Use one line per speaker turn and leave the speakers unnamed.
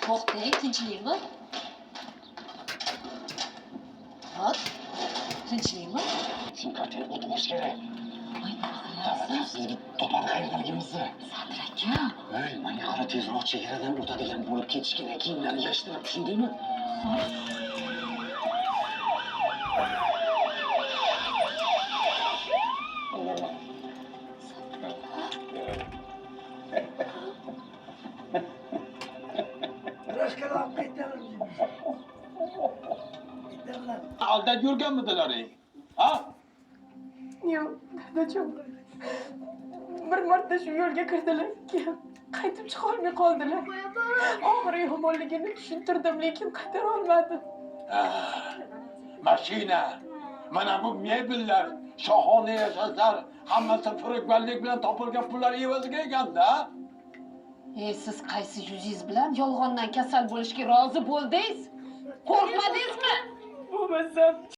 To'xtang, tinchlikmi? Hop, tinchlikmi?
Sen kvartiraga o'tirish kerak.
Voy, nima
Davlat
qilyapsiz?
xavfsizligi topadi qayerdaligimizni.
Sadir aka.
Ey, menga qara tezroq chegaradan o'tadigan bo'lib ketish kerak. Kiyimlarni yashirib, tushundingmi?
Rashkalar qaytarildi.
Aldab yurganmidilaring? Ha?
Yo'q, dadajon. Bir marta shu yo'lga kirdilar, keyin qaytib chiqa olmay qoldilar. Oxiri yomonligini tushuntirdim, lekin qaytara olmadim.
Mashina, mana bu mebellar, shohona yashashlar, hammasi firibgarlik bilan topilgan pullar evaziga eganda.
Siz qaysi yuzingiz bilan yolg'ondan kasal bo'lishga rozi bo'ldingiz? Qo'rqmadingizmi?
Bo'lmasam